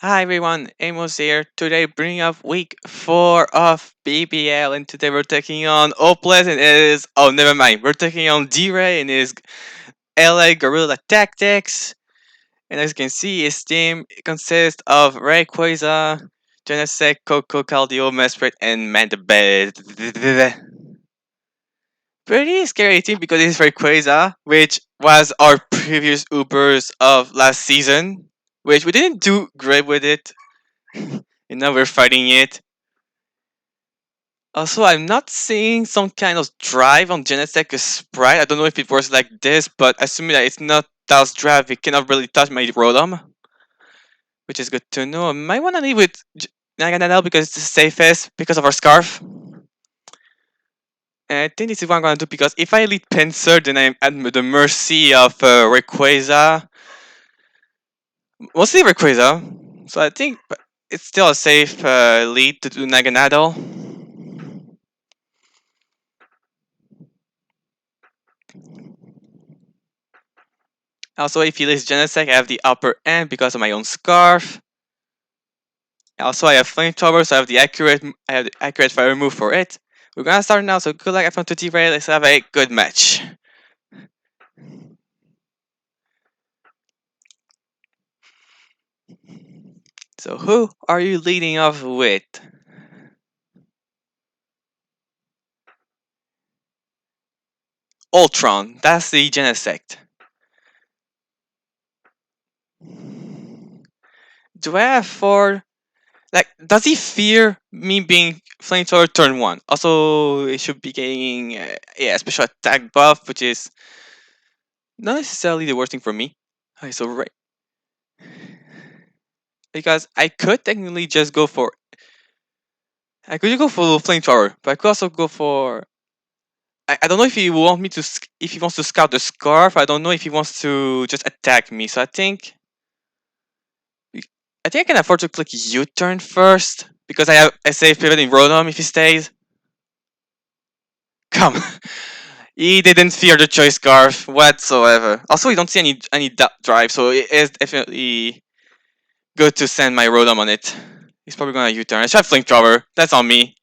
Hi everyone, Amos here. Today bringing up week 4 of BBL and today we're taking on Opaless and it is never mind. We're taking on D-Ray and his LA Guerrilla Tactics. And as you can see his team consists of Rayquaza, Genesect, Coco, Caldio, Mesprit, and Mandibed. Pretty scary team because it's Rayquaza, which was our previous Ubers of last season. Which we didn't do great with it. And now we're fighting it. Also, I'm not seeing some kind of drive on Genesec's sprite. I don't know if it works like this, but assuming that it's not Taos drive, it cannot really touch my Rotom, which is good to know. I might want to leave with Naganadel because it's the safest because of our Scarf. And I think this is what I'm going to do because if I lead Pinsir, then I'm at the mercy of Rayquaza. Mostly Rayquaza. So I think it's still a safe lead to do Naganadel. Also, if he leads Genesect, I have the upper end because of my own Scarf. Also, I have Flamethrower, so I have the accurate fire move for it. We're gonna start now, so good luck everyone to T-Ray. Let's have a good match. So who are you leading off with? Ultron, that's the Genesect. Do I have four? Like, does he fear me being Flamethrower turn 1? Also, it should be getting special attack buff, which is not necessarily the worst thing for me. Okay, so right, because I could technically just go for flamethrower, but I could also go for. I don't know if he want me to if he wants to scout the scarf. I don't know if he wants to just attack me. So I think I can afford to click U-turn first because I have a safe pivot in Rotom if he stays. Come, he didn't fear the choice scarf whatsoever. Also, we don't see any drive, so it is definitely good to send my Rotom on it. He's probably gonna U-turn. I should have flamethrower. That's on me.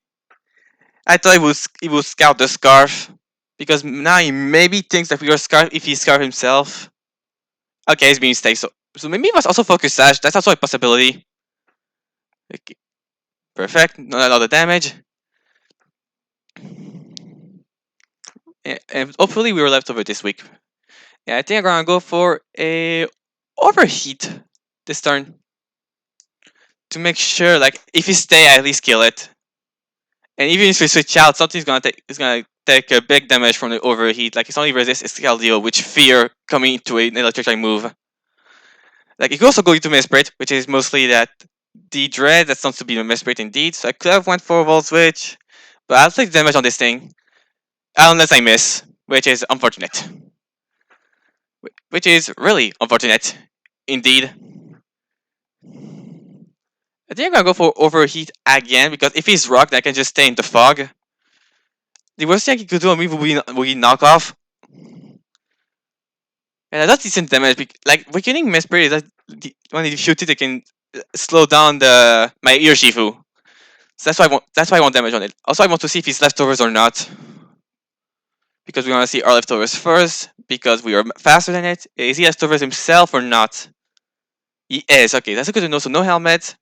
I thought he would scout the scarf because now he maybe thinks that we are scarf if he's scarf himself. Okay, he's being stay. So maybe he was also focus sash. That's also a possibility. Okay, perfect. Not a lot of damage. And hopefully we were left over this week. Yeah, I think I'm gonna go for a overheat this turn to make sure, like, if he stay, I at least kill it. And even if we switch out, something's gonna take a big damage from the overheat. Like it's only resist Escaldio, which fear coming into an electric move. Like you could also go into Mesprit, which is mostly that the dread that sounds to be a Mesprit indeed. So I could have went for a Wall Switch, but I'll take damage on this thing. Unless I miss, which is unfortunate. Which is really unfortunate. Indeed. I think I'm gonna go for Overheat again, because if he's rocked, I can just stay in the fog. The worst thing he could do on me would be knockoff. And that's decent damage. Like, weakening Mesprit is that when you shoot it, it can slow down my ear Shifu. So that's why I want damage on it. Also, I want to see if he's leftovers or not. Because we want to see our leftovers first. Because we are faster than it. Is he leftovers himself or not? He is. Okay, that's good to know. So no helmet.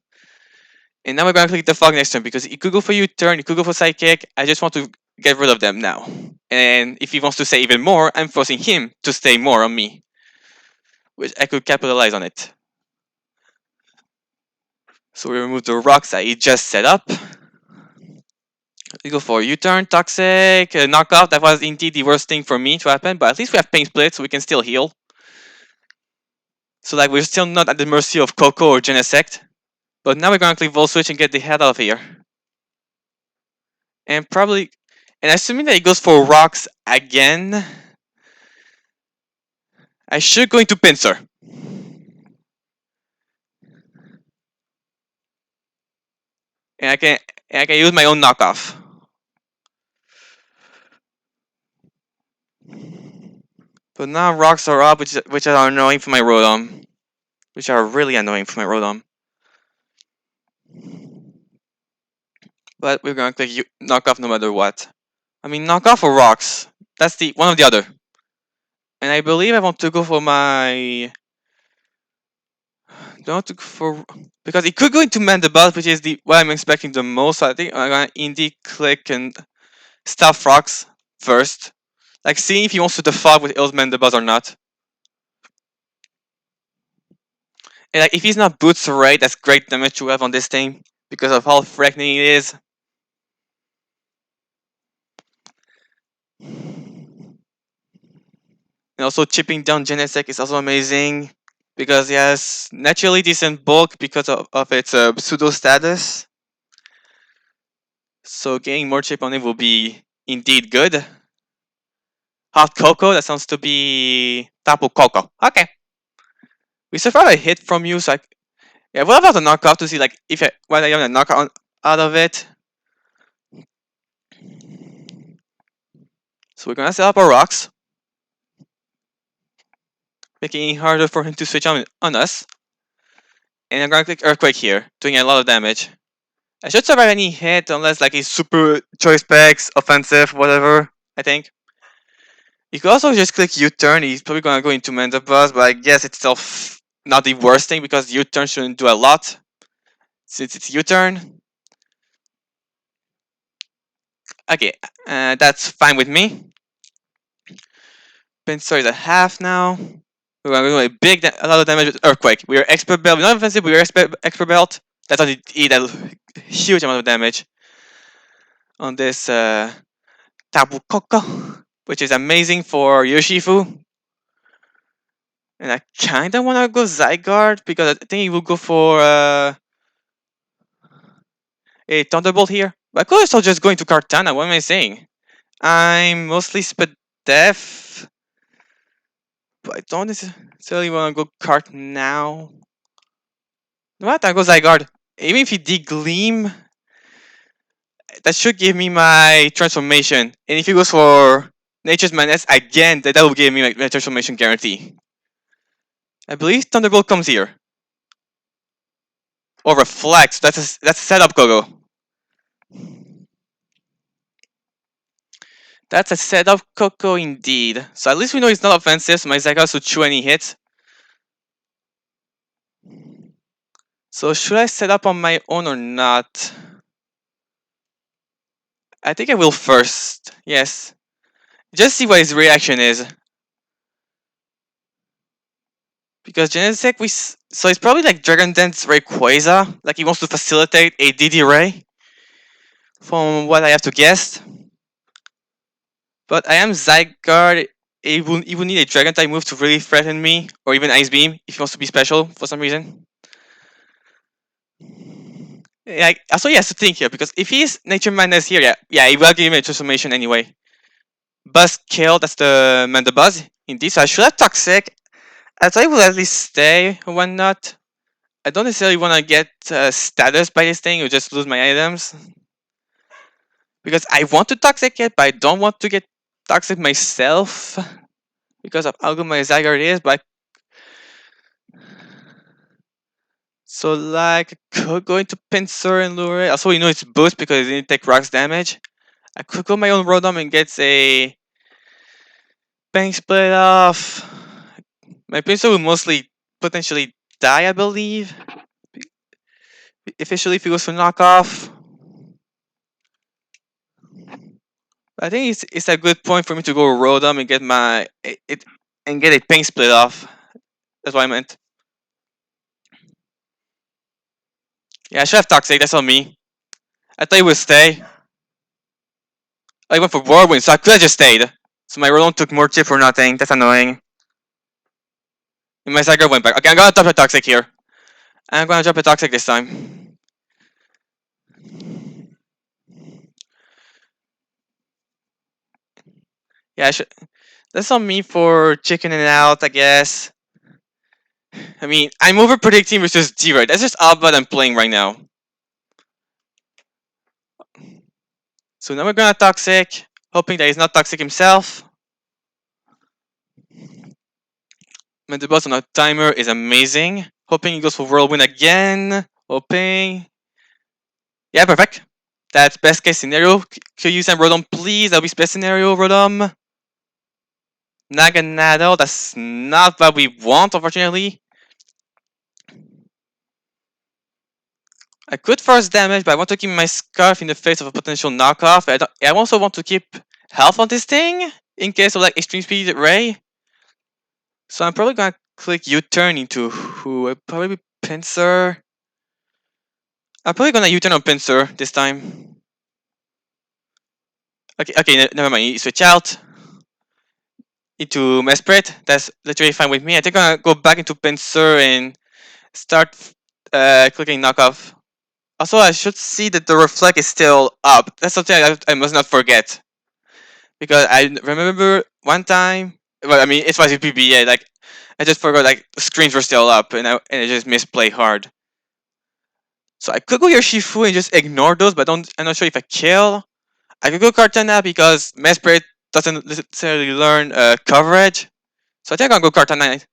And now we're gonna click the fog next turn because he could go for U-turn, he could go for sidekick. I just want to get rid of them now. And if he wants to stay even more, I'm forcing him to stay more on me. Which I could capitalize on it. So we remove the rocks that he just set up. We go for U-turn, toxic, knockoff. That was indeed the worst thing for me to happen, but at least we have pain split, so we can still heal. So like we're still not at the mercy of Coco or Genesect. But now we're gonna click Volt Switch and get the head out of here. And assuming that he goes for rocks again, I should go into Pinsir. And I can use my own knockoff. But now rocks are up, which are annoying for my Rotom. Which are really annoying for my Rotom. but we're gonna click knock off no matter what. I mean, knock off or rocks. That's the one or the other. And I believe I want to go for my. Don't look for because it could go into man the boss, which is the what I'm expecting the most. So I think I'm gonna indie click and stuff rocks first, like seeing if he wants to defog with Ilsman the boss or not. And like if he's not boots right, that's great damage to have on this thing because of how threatening it is. And also chipping down Genesec is also amazing because he has naturally decent bulk because of its pseudo status. So getting more chip on it will be indeed good. Hot cocoa, that sounds to be Tapu Coco. Okay. We survived a hit from you, so yeah, what about the knockout to see like if whether you have a knockout out of it? So we're gonna set up our rocks, making it harder for him to switch on us. And I'm gonna click Earthquake here, doing a lot of damage. I should survive any hit unless like he's super choice specs, offensive, whatever, I think. You could also just click U-turn, he's probably gonna go into Manda Buzz, but I guess it's still not the worst thing because U-turn shouldn't do a lot. Since it's U-turn. Okay, that's fine with me. Pinsor is at half now. We're gonna do a lot of damage with Earthquake. We are expert belt, we're not offensive, we are expert belt. That's how you eat a huge amount of damage on this Tabu Koko, which is amazing for Yoshifu. And I kinda wanna go Zygarde because I think he will go for a Thunderbolt here. But I could also just go into Kartana, what am I saying? I'm mostly Sped Def, but I don't necessarily wanna go Cart now. What? I go Zygarde. Even if he Gleam, that should give me my transformation. And if he goes for Nature's Madness again, that will give me my transformation guarantee. I believe Thunderbolt comes here. Or Reflect. That's a setup, Gogo. That's a setup, Coco, indeed. So at least we know he's not offensive, so my Zygarde should chew any hits. So should I set up on my own or not? I think I will first. Yes. Just see what his reaction is. Because Genesec, so it's probably like Dragon Dance Rayquaza. Like he wants to facilitate a DD Ray. From what I have to guess. But I am Zygarde. He will need a Dragon type move to really threaten me. Or even Ice Beam if he wants to be special for some reason. Like, also he has to think here. Because if he's Nature Madness here, yeah, he will give him a transformation anyway. Buzz Kill, that's the Mandabuzz. Indeed, so I should have Toxic. I thought he will at least stay or whatnot. I don't necessarily want to get status by this thing or just lose my items. Because I want to toxic it, but I don't want to get toxic myself. Because of how good my Zygarde is, but so like I could go into Pinsir and Lure. Also you know it's boost because it didn't take rocks damage. I could go my own Rotom and get a Bank Split off. My Pinsir will mostly potentially die, I believe. Officially if he goes for knockoff. I think it's a good point for me to go Rotom and get my it and get a Pink Split off. That's what I meant. Yeah, I should have Toxic, that's on me. I thought he would stay. I went for Whirlwind, so I could have just stayed. So my Rotom took more chip for nothing. That's annoying. And my Zygarde went back. Okay, I'm gonna drop a Toxic here. I'm gonna drop a Toxic this time. Yeah, I should. That's on me for chickening out, I guess. I mean, I'm over predicting versus D-Ray. That's just all what I'm playing right now. So now we're gonna Toxic, hoping that he's not Toxic himself. The boss on a timer is amazing. Hoping he goes for Whirlwind again. Hoping. Yeah, perfect. That's best case scenario. Could you send Rodom, please? That'll be best scenario, Rodom. Naganado, that's not what we want, unfortunately. I could force damage, but I want to keep my scarf in the face of a potential knockoff. I also want to keep health on this thing in case of like extreme speed ray. So I'm probably gonna click U-turn into who? Probably Pinsir. I'm probably gonna U-turn on Pinsir this time. Okay, never mind. You switch out into Mesprit. That's literally fine with me. I think I'm gonna go back into Pinsir and start clicking knockoff. Also, I should see that the reflect is still up. That's something I must not forget. Because I remember one time, well, I mean, it was with BBL, like, I just forgot, like, the screens were still up, and I just misplay hard. So I could go Yoshifu and just ignore those, but I'm not sure if I kill. I could go Kartana because Mesprit doesn't necessarily learn coverage. So I think I'll go Kartana.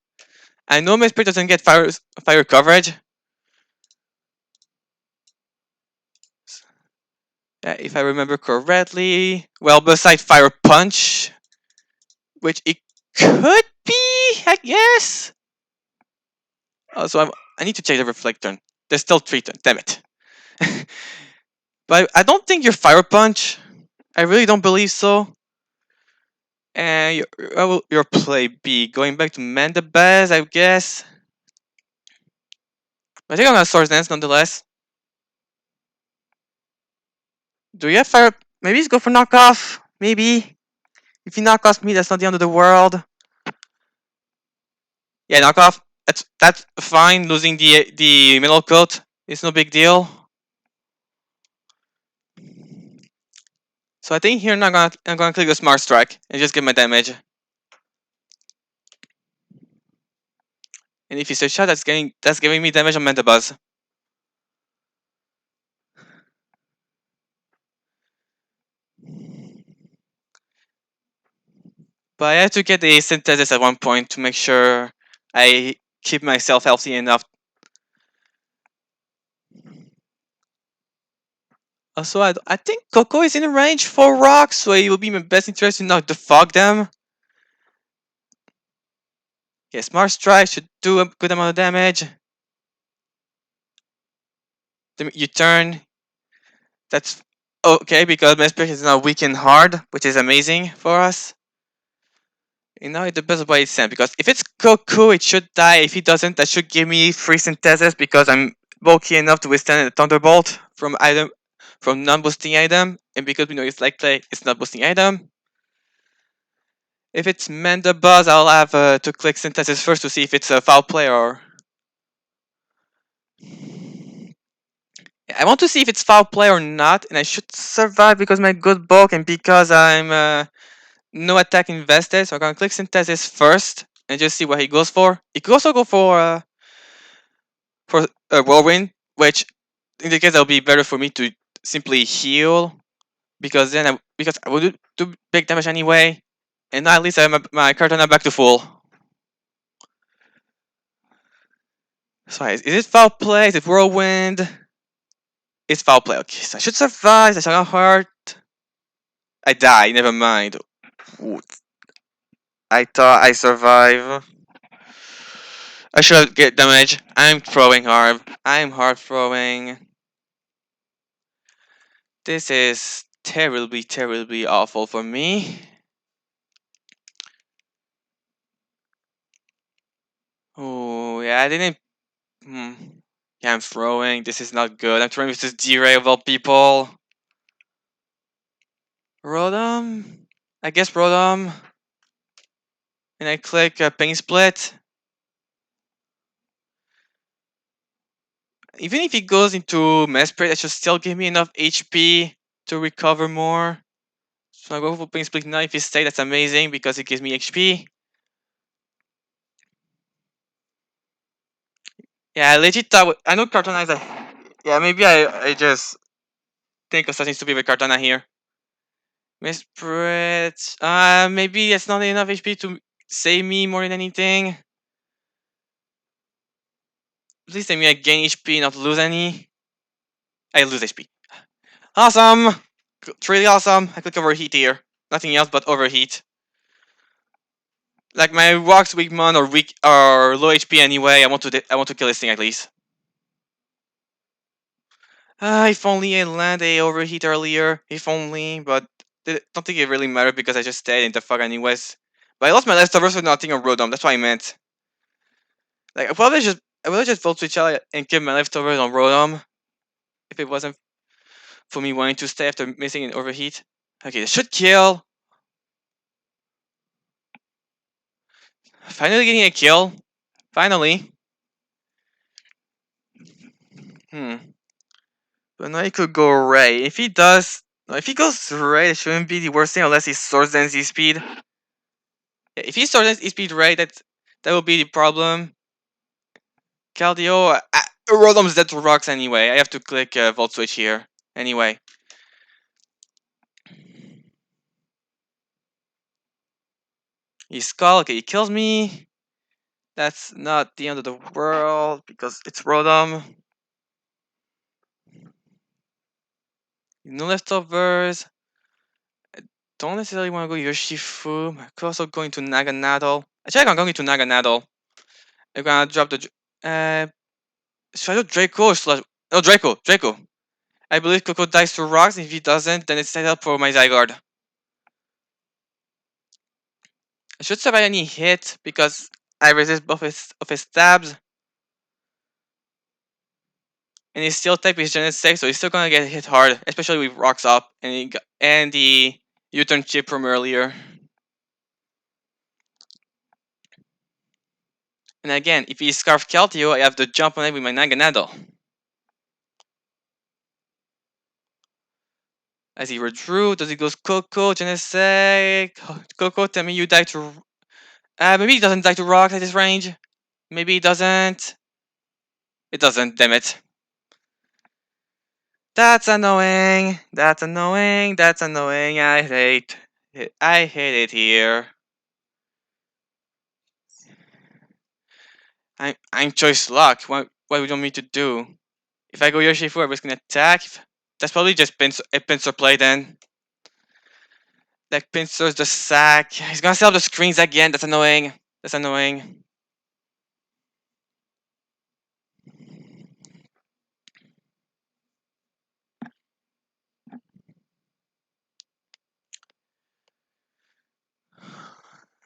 I know Mesprit doesn't get fire coverage. Yeah, if I remember correctly. Well, besides Fire Punch, which it could be, I guess. Also, I need to check the reflect turn. There's still 3 turns. Damn it. But I don't think you're Fire Punch. I really don't believe so. And your play B. Going back to Mandabaz, I guess. I think I'm gonna Source Dance nonetheless. Do you have Fire? Maybe let's go for knockoff. Maybe. If you knock off me, that's not the end of the world. Yeah, knockoff. That's fine. Losing the middle coat is no big deal. So I think here I'm gonna click the Smart Strike and just get my damage. And if it's a shot, that's giving me damage on Mandabuzz. But I have to get the synthesis at one point to make sure I keep myself healthy enough. Also, I think Coco is in range for rocks, so it will be my best interest to not defog them. Yeah, Smart Strike should do a good amount of damage. You turn. That's okay because Mesprit is now weak and hard, which is amazing for us. And now it depends on what it's sent, because if it's Goku, it should die. If he doesn't, that should give me free synthesis because I'm bulky enough to withstand a Thunderbolt from non-boosting item, and because we know it's like play, it's not boosting item. If it's Mandabuzz, I'll have to click synthesis first to see if it's a foul play or. I want to see if it's foul play or not, and I should survive because my good bulk and because I'm no attack invested. So I'm gonna click synthesis first and just see what he goes for. He could also go for a whirlwind, which in the case that'll be better for me to simply heal because because I will do big damage anyway, and now at least I have my Kartana back to full. So is it foul play? Is it whirlwind? It's foul play. Okay, so I should survive. I shall not hurt. I die. Never mind. Ooh, I thought I survive. I should get damage. I'm throwing hard. I'm hard throwing. This is terribly, terribly awful for me. Oh, yeah, I didn't. Hmm. Yeah, I'm throwing. This is not good. I'm throwing with this D-Ray of all people. Rodom? I guess Rodom. And I click Pain Split. Even if he goes into Mesprit, that should still give me enough HP to recover more. So I go for Pain Split now. If he stays, that's amazing because it gives me HP. Yeah, I legit thought. I know Kartana is a. Yeah, maybe I just think of something stupid with Kartana here. Mesprit. Maybe it's not enough HP to save me more than anything. Please tell me I gain HP, not lose any. I lose HP. Awesome! It's really awesome. I click overheat here. Nothing else but overheat. Like my rocks weak mon or weak or low HP anyway. I want to kill this thing at least. If only I land a overheat earlier. If only, but don't think it really mattered because I just stayed in the fuck anyways. But I lost my leftovers for nothing on Rodom. That's what I meant. Like I would just vote switch out and kill my leftovers on Rodom if it wasn't for me wanting to stay after missing an overheat. Okay, this should kill. Finally getting a kill. Finally. Hmm. But now he could go Ray. If he does, no, if he goes Ray, it shouldn't be the worst thing unless he swords dance speed. Yeah, if he swords dance speed Ray, that will be the problem. Caldio, Rodom's dead to rocks anyway. I have to click Volt Switch here. Anyway. He Skull, okay, he kills me. That's not the end of the world because it's Rodom. No leftovers. Don't necessarily want to go Yoshifu. I could also go into Naganadol. Actually, I'm going to Naganadol. I'm gonna drop the. Should I do Draco or Sludge? No, Draco. Draco. I believe Coco dies to rocks. If he doesn't, then it's set up for my Zygarde. I should survive any hit because I resist both of his stabs. And his steel type is Genesect, so he's still gonna get hit hard, especially with rocks up and the U-turn chip from earlier. And again, if he Scarf Keldeo, I have to jump on it with my Naganadel. As he withdrew, does he goes Coco, Genesect? Coco, tell me you die to. Maybe he doesn't die to rocks at this range. Maybe he doesn't. It doesn't, damn it. That's annoying. That's annoying. That's annoying. I hate it. I hate it here. I'm choice luck. What would you want me to do? If I go Yoshifu, I'm just gonna attack. That's probably just a pincer play then. Like pincer's the sack. He's gonna set up the screens again. That's annoying. That's annoying.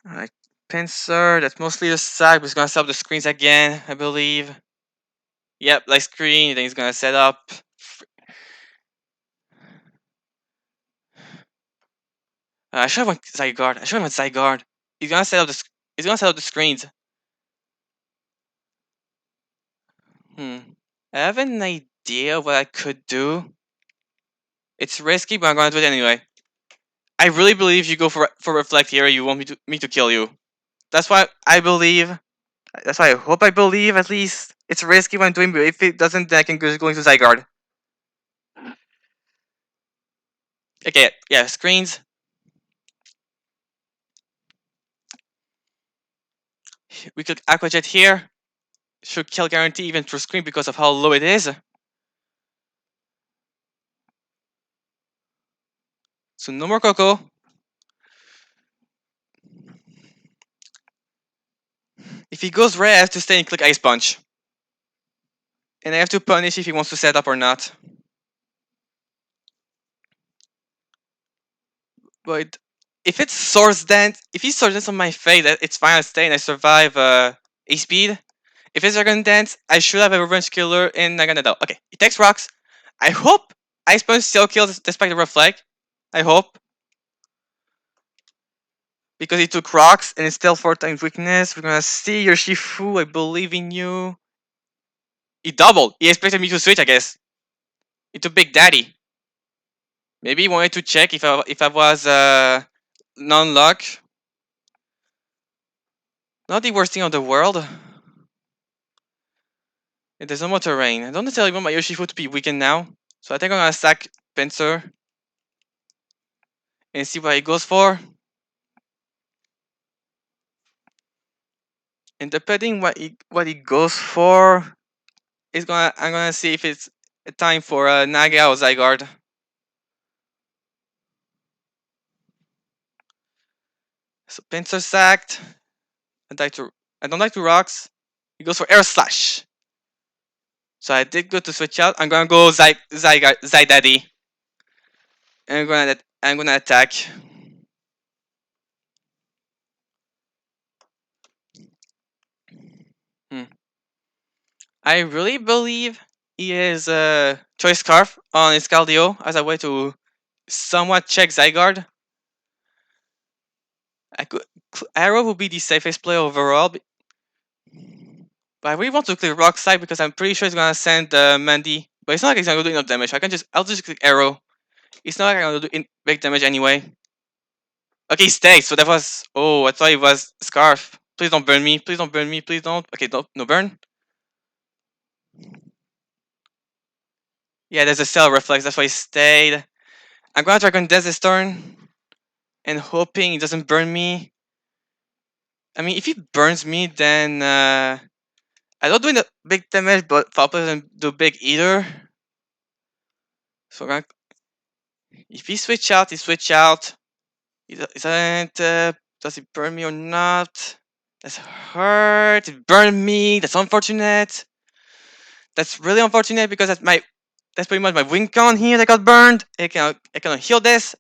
Alright, pincer. That's mostly the sack, but he's gonna set up the screens again, I believe. Yep, like screen. Then he's gonna set up. I should have went Zygarde. I should have went Zygarde. He's gonna set up He's gonna set up the screens. Hmm. I have an idea what I could do. It's risky, but I'm gonna do it anyway. I really believe you go for reflect here. You want me to kill you. That's why I believe. That's why I hope I believe at least. It's risky when I'm doing, but if it doesn't, then I can just go into Zygarde. Okay, yeah, screens. We could Aqua Jet here. Should kill guarantee even through screen because of how low it is. So no more Coco. If he goes red, I have to stay and click Ice Punch. And I have to punish if he wants to set up or not. But if it's Source Dance, if he Source Dance on my face, it's fine. I stay and I survive A speed. If it's Dragon Dance, I should have a Revenge Killer in Naganadel. Okay, he takes rocks. I hope Ice Punch still kills despite the red flag. I hope. Because he took rocks and it's still 4 times weakness. We're gonna see your Shifu. I believe in you. He doubled. He expected me to switch, I guess. Into Big Daddy. Maybe he wanted to check if I was non-luck. Not the worst thing of the world. There's no more terrain. I don't necessarily want my Yoshifu to be weakened now. So I think I'm gonna sack Pincer. And see what he goes for. And depending what he goes for, I'm gonna see if it's time for Naga or Zygarde. So Pincer sacked. I die to. I don't like to rocks. He goes for air slash. So I did go to switch out. I'm gonna go Zai Daddy. And I'm gonna attack. Hmm. I really believe he is a choice scarf on his Caldio as a way to somewhat check Zygarde. I could Arrow would be the safest play overall, but I really want to click Rock Slide because I'm pretty sure it's gonna send Mandy. But it's not like it's gonna do enough damage. I'll just click Arrow. It's not like I'm gonna do big damage anyway. Okay, he stayed. So that was. Oh, I thought it was Scarf. Please don't burn me. Please don't burn me. Please don't. Okay, no burn. Yeah, there's a cell reflex. That's why he stayed. I'm gonna Dragon Death this turn and hoping it doesn't burn me. I mean, if it burns me, then I don't do the big damage, but Foul Play doesn't do big either. So if he switch out, he switch out. He doesn't. Does it burn me or not? That's hurt. It burned me. That's unfortunate. That's really unfortunate because that's pretty much my win con here that got burned. I cannot heal this.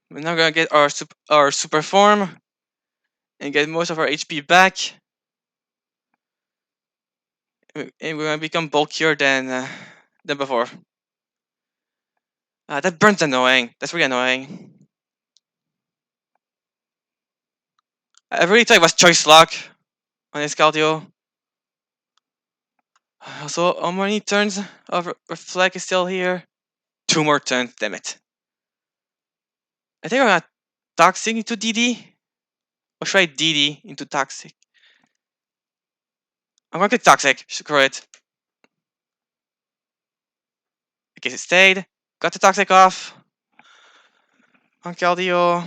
We're now gonna get our super form and get most of our HP back. And we're gonna become bulkier than before. That burn's annoying. That's really annoying. I really thought it was choice lock on his cardio. So how many turns of reflect is still here? 2 more turns, damn it. I think I'm gonna toxic into DD. Or should I DD into toxic? I'm gonna get toxic, screw it. Okay, it stayed. Got the toxic off. On cardio.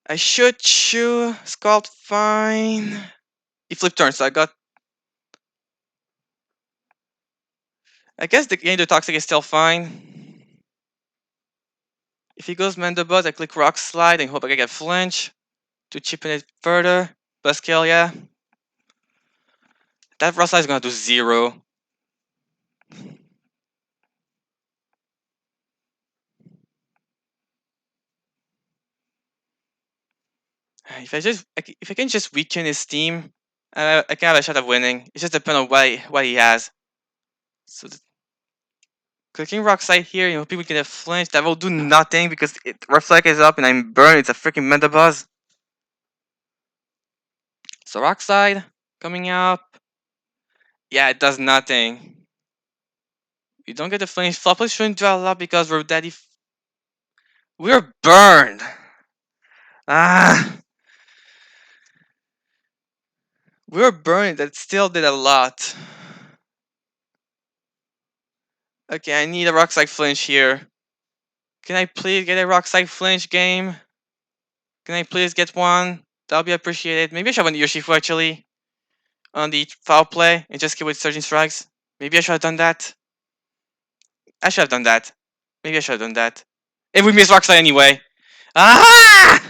I should chew. Scald fine. He flipped turn, so I guess the game to toxic is still fine. If he goes Mandibuzz, I click Rock Slide and hope I can get flinch to cheapen it further. Best kill, yeah. That Rock Slide is gonna do 0. If I can just weaken his team, I can have a shot of winning. It just depends on what he has. So clicking Rock Slide here, people can have flinch. That will do nothing because Reflect is up and I'm burned. It's a freaking Mandibuzz. So Rock Slide coming up. Yeah, it does nothing. You don't get the flinch. Floppless shouldn't do a lot because we're burned. Ah, we're burned. That still did a lot. Okay, I need a Rock Slide flinch here. Can I please get a Rock Slide flinch game? Can I please get one? That'll be appreciated. Maybe I should have went Yoshifu actually on the foul play and just kill with Surging Strikes. Maybe I should have done that. I should have done that. Maybe I should have done that. And we missed Rock Slide anyway. Ah!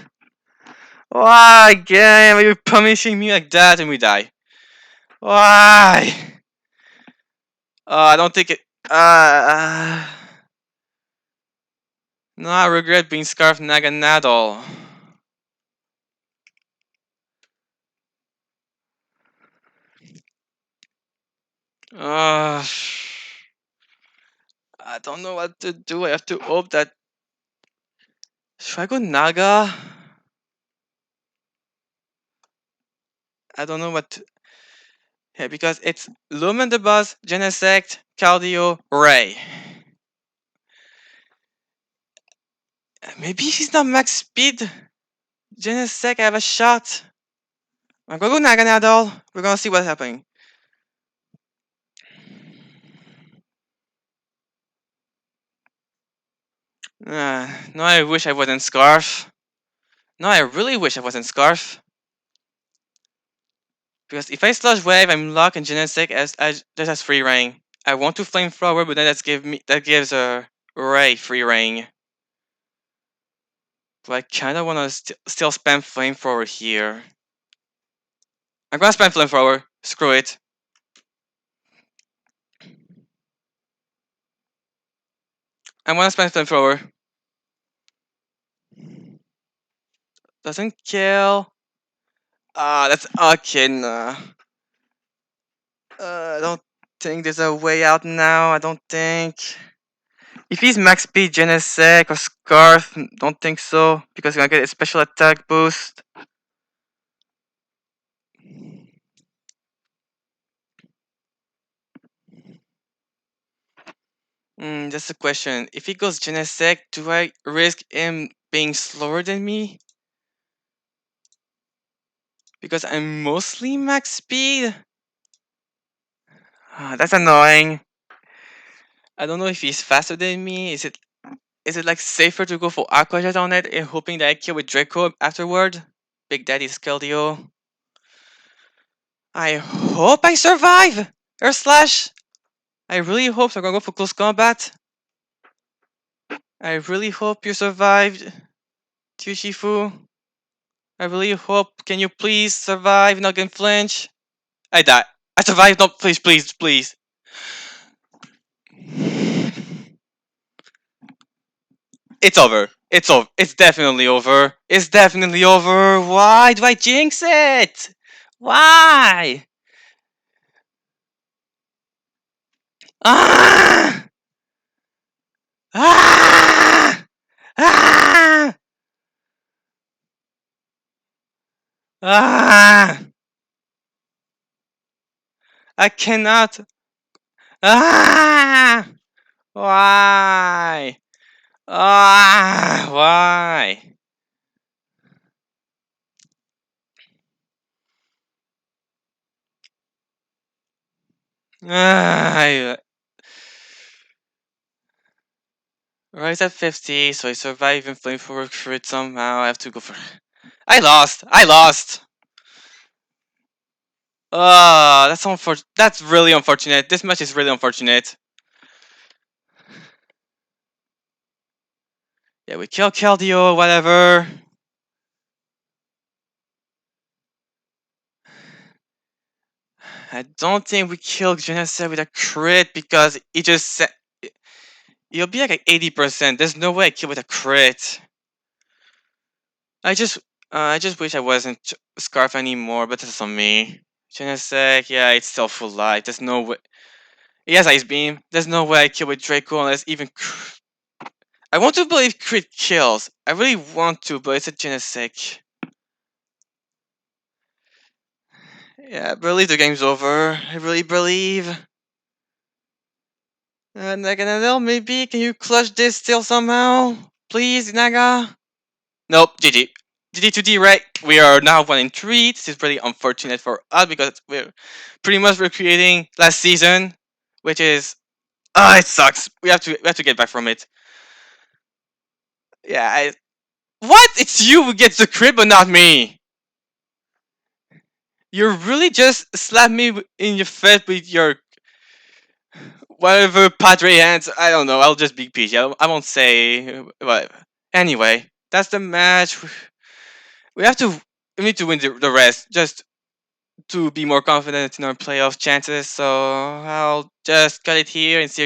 Why, game? Are you punishing me like that and we die? Why? I don't think it. No, I regret being Scarf Naganadol. Uh, I don't know what to do. I have to hope that. Should I go Naga? I don't know what. Yeah, because it's Lumen the Buzz, Genesect, Cardio, Ray. Maybe he's not max speed. Genesect, I have a shot. I'm gonna go Naganadol. We're gonna see what's happening. No, I wish I wasn't Scarf. No, I really wish I wasn't Scarf. Because if I Slush Wave, I'm locked and Genesect as just has free reign. I want to Flamethrower, but then that gives Right, free ring. But I kinda wanna still spam flamethrower here. I'm gonna spam flamethrower. Screw it. I'm gonna spam flamethrower. Doesn't kill. That's okay. Nah. I don't think there's a way out now. I don't think. If he's max speed, Genesec or Scarf, don't think so because he's gonna get a special attack boost. That's the question. If he goes Genesec, do I risk him being slower than me? Because I'm mostly max speed? That's annoying. I don't know if he's faster than me. Is it like safer to go for Aqua Jet on it and hoping that I kill with Draco afterward? Big Daddy Skeldeo. I hope I survive! Air Slash! I really hope so. I'm gonna go for close combat. I really hope you survived, Tushifu. I really hope. Can you please survive? Not gonna flinch. I die. I survived. No, please, please, please. It's over. It's over. It's definitely over. It's definitely over. Why do I jinx it? Why? Ah! Ah! Ah! Ah! I cannot. Ah! Why? Ah! Why? Ah! Right at 50, so I survive and flame forward crit somehow. I have to go for. I lost! I lost! That's unfortunate. That's really unfortunate. This match is really unfortunate. Yeah, we kill Keldeo, whatever. I don't think we killed Genesect with a crit because he just said. It'll be like 80%. There's no way I kill with a crit. I just. I just wish I wasn't Scarf anymore, but that's on me. Genesect, yeah, it's still full life. There's no way. He has Ice Beam. There's no way I kill with Draco unless even. I want to believe crit kills. I really want to, but it's a Genesect. Yeah, I believe the game's over. I really believe. Naganadel, maybe? Can you clutch this still somehow? Please, Naga? Nope, GG. GG to D, right? We are now 1 in 3. This is really unfortunate for us because we're pretty much recreating last season, which is. It sucks. We have to get back from it. Yeah, what? It's you who gets the crit, but not me. You really just slapped me in your face with your whatever Padre hands. I don't know. I'll just be PG. I won't say. But anyway, that's the match. We have to. We need to win the rest just to be more confident in our playoff chances. So I'll just cut it here and see you guys.